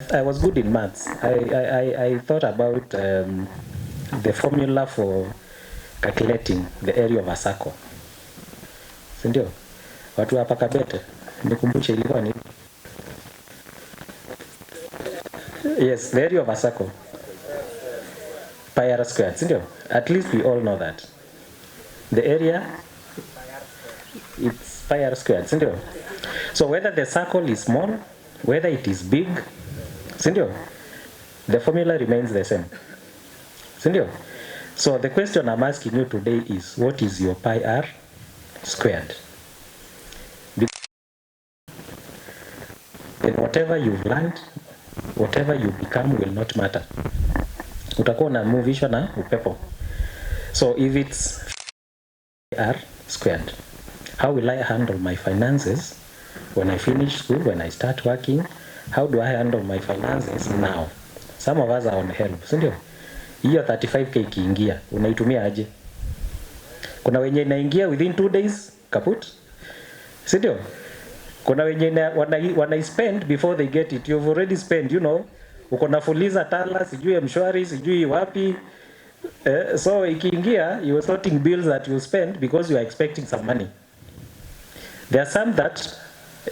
I was good in maths. I thought about the formula for calculating the area of a circle. Sindio? Watu hapa Kabete, nikumbushe ilikuwa ni? Yes, the area of a circle. Pi r squared, sindio? At least we all know that. The area, it's pi r squared, sindio? So whether the circle is small, whether it is big, sindio? The formula remains the same. Sindio? So the question I'm asking you today is, what is your pi r squared? Then whatever you've learned, whatever you become will not matter. Utakuwa na muvishwa na upepo. So if it's pi r squared, how will I handle my finances when I finish school, when I start working? How do I handle my finances now? Some of us are on help, sindio? Hiyo 35k ikiingia, unaitumia aje? Kuna wenye inaingia within 2 days, kaput. Sindio? Kuna wenye wana spend before they get it. You've already spent, you know. Uko nafuliza Tala, sijui Mshwari, sijui wapi. So ikiingia, you are sorting bills that you spend because you are expecting some money. There are some that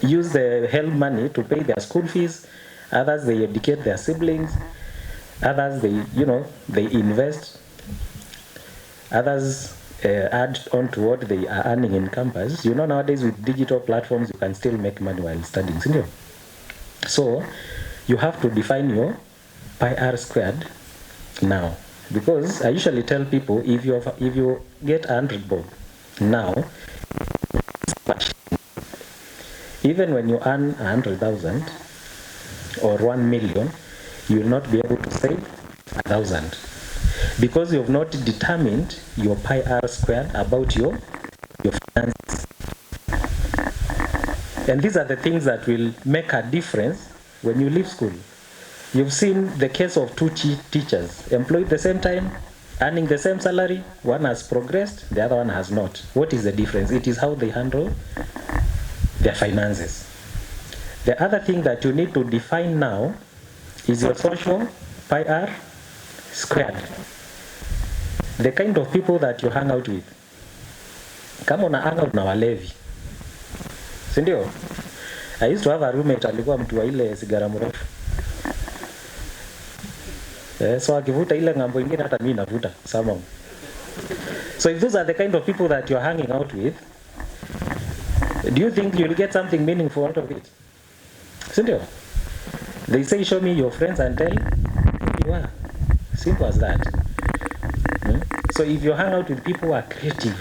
use the help money to pay their school fees. Others, they educate their siblings. Others, they invest. Others add on to what they are earning in campus. You know, nowadays with digital platforms, you can still make money while studying. So you have to define your pi r squared now. Because I usually tell people, if you get 100 bob now, even when you earn 100,000 or 1 million, you will not be able to save 1,000 because you have not determined your pi r squared about your finances. And these are the things that will make a difference when you leave school. You've seen the case of two teachers employed at the same time, earning the same salary. One has progressed, the other one has not. What is the difference? It is how they handle their finances. The other thing that you need to define now is your social pi r squared. The kind of people that you hang out with. Kama una hang out na walevi, sindio? I used to have a roommate alikuwa mtu wa ile sigara mrefu. So akivuta ile ngambo ingine hata mimi navuta somehow. So if those are the kind of people that you're hanging out with, do you think you'll get something meaningful out of it? Sindio? They say, show me your friends and tell who you are. Simple as that. So if you hang out with people who are creative,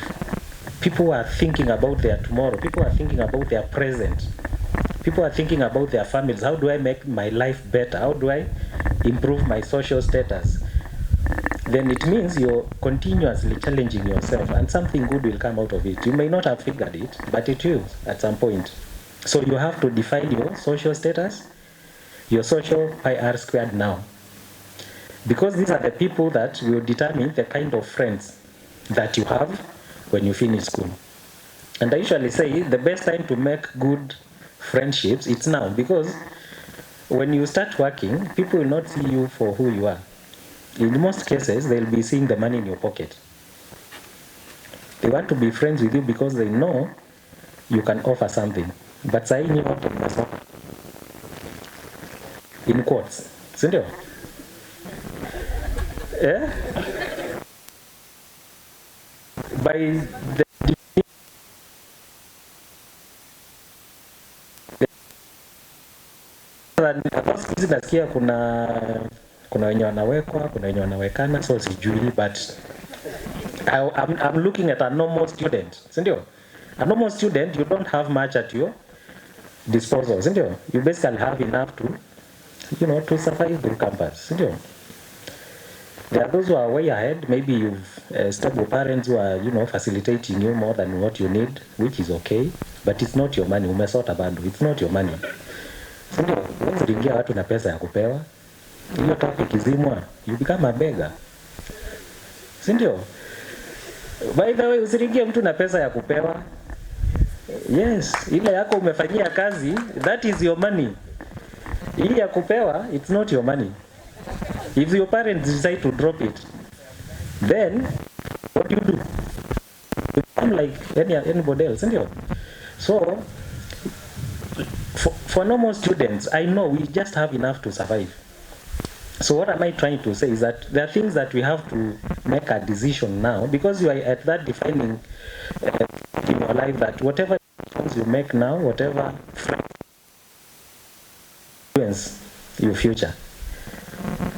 people who are thinking about their tomorrow, people who are thinking about their present, people who are thinking about their families, how do I make my life better? How do I improve my social status? Then it means you're continuously challenging yourself and something good will come out of it. You may not have figured it, but it will at some point. So you have to define your social status, your social pi r squared now. Because these are the people that will determine the kind of friends that you have when you finish school. And I usually say the best time to make good friendships, it's now. Because when you start working, people will not see you for who you are. In most cases, they'll be seeing the money in your pocket. They want to be friends with you because they know you can offer something. But say you want to in quotes. Sindio? Yeah? By the nasikia kuna wenye wanawekwa, kuna wenye wanawekana, so sijui, but I'm looking at a normal student. Sindio? A normal student, you don't have much at your disposal. Sindio? You basically have enough to, to survive the campus. Sindio? There are those who are way ahead. Maybe you've stable parents who are, facilitating you more than what you need, which is okay, but it's not your money. Umesota bando. It's not your money. Sindio? Usiringia watu na pesa ya kupewa. Hiyo topic izimwa, you become a beggar. Sindio? By the way, usiringia mtu na pesa ya kupewa. Yes, ile yako umefanyia kazi, that is your money. Hii ya kupewa, it's not your money. If your parents decide to drop it, then what do? You become like anybody else, isn't it? So, for normal students, I know we just have enough to survive. So what am I trying to say is that there are things that we have to make a decision now, because you are at that defining in your life that whatever decisions you make now, whatever influence your future.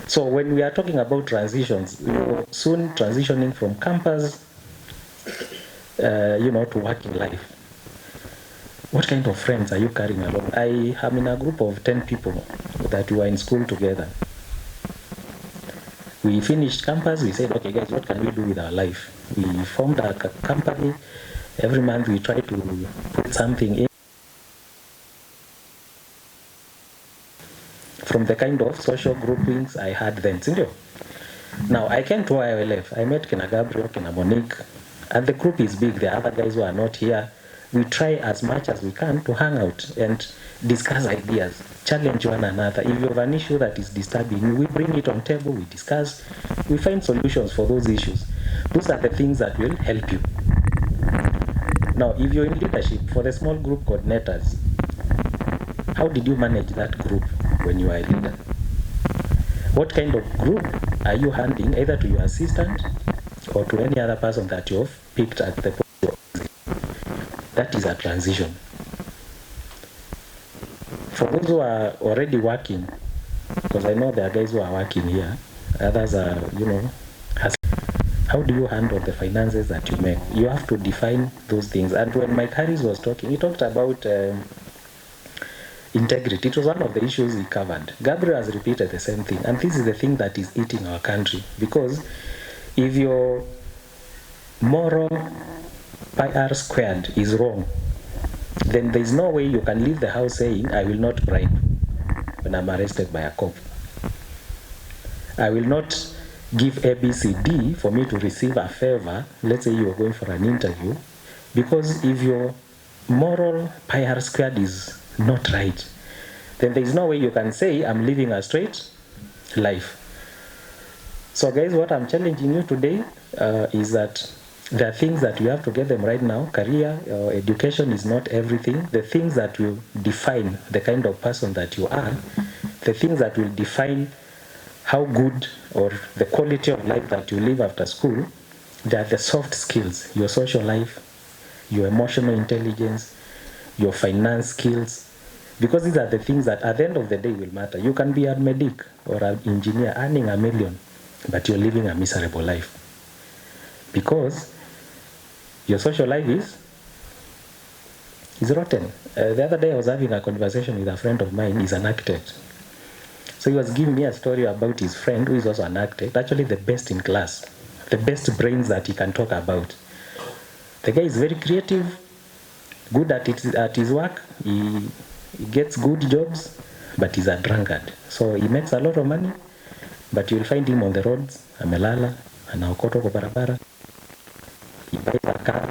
So when we are talking about transitions, you're soon transitioning from campus, to working life. What kind of friends are you carrying along? I am in a group of 10 people that were in school together. We finished campus, we said, okay guys, what can we do with our life? We formed a company. Every month we try to put something in from the kind of social groupings I had then. Now I came to ILF, I met Kina Gabriel, Kina Monique, and the group is big. The other guys who are not here, we try as much as we can to hang out and discuss ideas, challenge one another. If you have an issue that is disturbing you, we bring it on table, we discuss, we find solutions for those issues. Those are the things that will help you. Now, if you're in leadership, for the small group coordinators, how did you manage that group when you are a leader? What kind of group are you handing either to your assistant or to any other person that you've picked at the point? That is a transition. For those who are already working, because I know there are guys who are working here, others are, how do you handle the finances that you make? You have to define those things. And when Mike Harris was talking, he talked about integrity. It was one of the issues he covered. Gabriel has repeated the same thing. And this is the thing that is eating our country. Because if your moral pi r squared is wrong, then there is no way you can leave the house saying, I will not bribe when I'm arrested by a cop. I will not give ABCD for me to receive a favor. Let's say you are going for an interview, because if your moral pi r squared is not right, then there is no way you can say, I'm living a straight life. So guys, what I'm challenging you today is that there are things that you have to get them right now. Career, education is not everything. The things that will define the kind of person that you are, the things that will define how good or the quality of life that you live after school, they are the soft skills, your social life, your emotional intelligence, your finance skills, because these are the things that at the end of the day will matter. You can be a medic or an engineer earning $1 million, but you're living a miserable life because your social life is rotten. The other day I was having a conversation with a friend of mine. He's an architect. So he was giving me a story about his friend who is also an architect, actually the best in class, the best brains that he can talk about. The guy is very creative, good at his work, he gets good jobs, but he's a drunkard. So he makes a lot of money, but you'll find him on the roads, amelala, anaokotwa kwa barabara. He buys a car,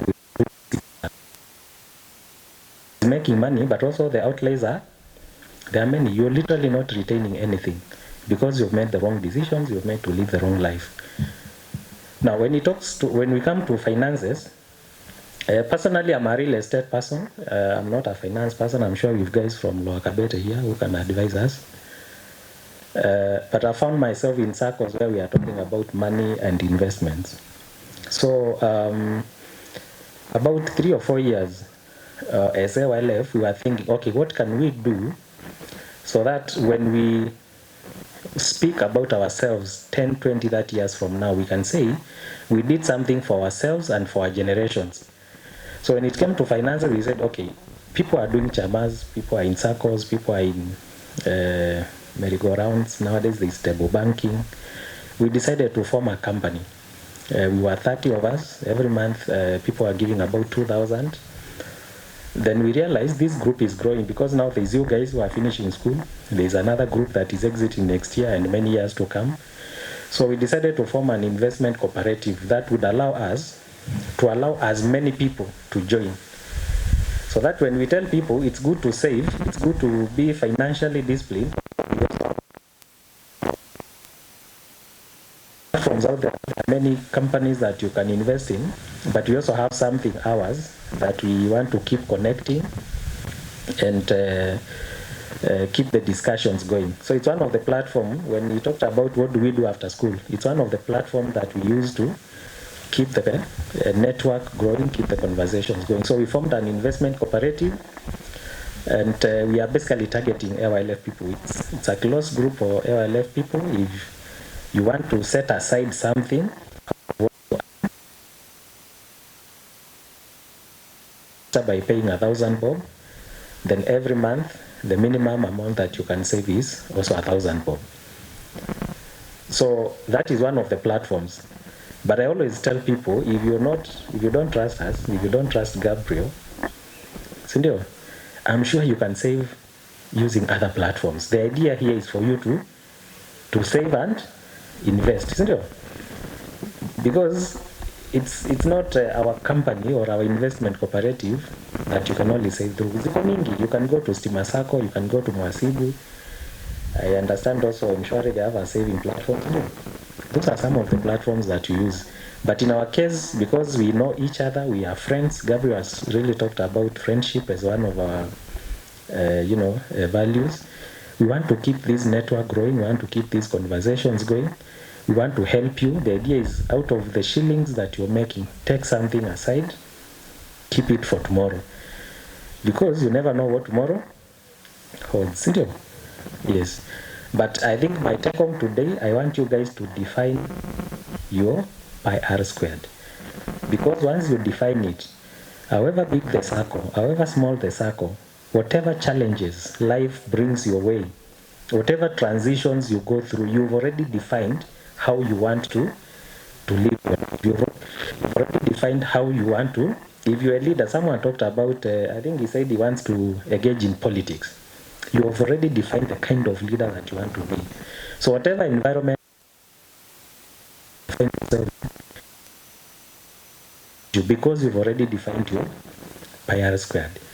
he's making money, but also the outlays there are many. You're literally not retaining anything because you've made the wrong decisions, you've made to live the wrong life. Now, when we come to finances, personally, I'm a real estate person. I'm not a finance person. I'm sure you guys from Lower Kabete here who can advise us. But I found myself in circles where we are talking about money and investments. So, about 3 or 4 years, as AYLF, we were thinking, okay, what can we do so that when we speak about ourselves 10, 20, 30 years from now, we can say we did something for ourselves and for our generations. So when it came to finances, we said, okay, people are doing chamas, people are in circles, people are in merry-go-rounds. Nowadays, there's table banking. We decided to form a company. We were 30 of us. Every month, people are giving about 2,000. Then we realized this group is growing because now there's you guys who are finishing school. There's another group that is exiting next year and many years to come. So we decided to form an investment cooperative that would allow us to allow as many people to join. So that when we tell people it's good to save, it's good to be financially disciplined, platforms out there. There are many companies that you can invest in, but we also have something ours that we want to keep connecting and keep the discussions going. So it's one of the platforms, when we talked about what do we do after school, it's one of the platforms that we use to keep the network growing, keep the conversations going. So we formed an investment cooperative, and we are basically targeting AYLF people. It's a close group of AYLF people. If you want to set aside something, by paying 1,000 bob, then every month the minimum amount that you can save is also 1,000 bob. So that is one of the platforms. But I always tell people, if you don't trust us, if you don't trust Gabriel, Sindio, I'm sure you can save using other platforms. The idea here is for you to save and invest, Sindio? Because it's not our company or our investment cooperative that you can only save through. You can go to Stima Sacco, you can go to Mwasibu. I understand also in Shwari they have a saving platform. Those are some of the platforms that you use. But in our case, because we know each other, we are friends. Gabriel has really talked about friendship as one of our values. We want to keep this network growing. We want to keep these conversations going. We want to help you. The idea is, out of the shillings that you're making, take something aside, keep it for tomorrow. Because you never know what tomorrow holds. Yes. But I think my take home today, I want you guys to define your pi r squared. Because once you define it, however big the circle, however small the circle, whatever challenges life brings your way, whatever transitions you go through, you've already defined how you want to live your life. You've already defined how you want to. If you're a leader, someone talked about, I think he said he wants to engage in politics. You have already defined the kind of leader that you want to be. So whatever environment you find yourself, because you've already defined your pi r squared.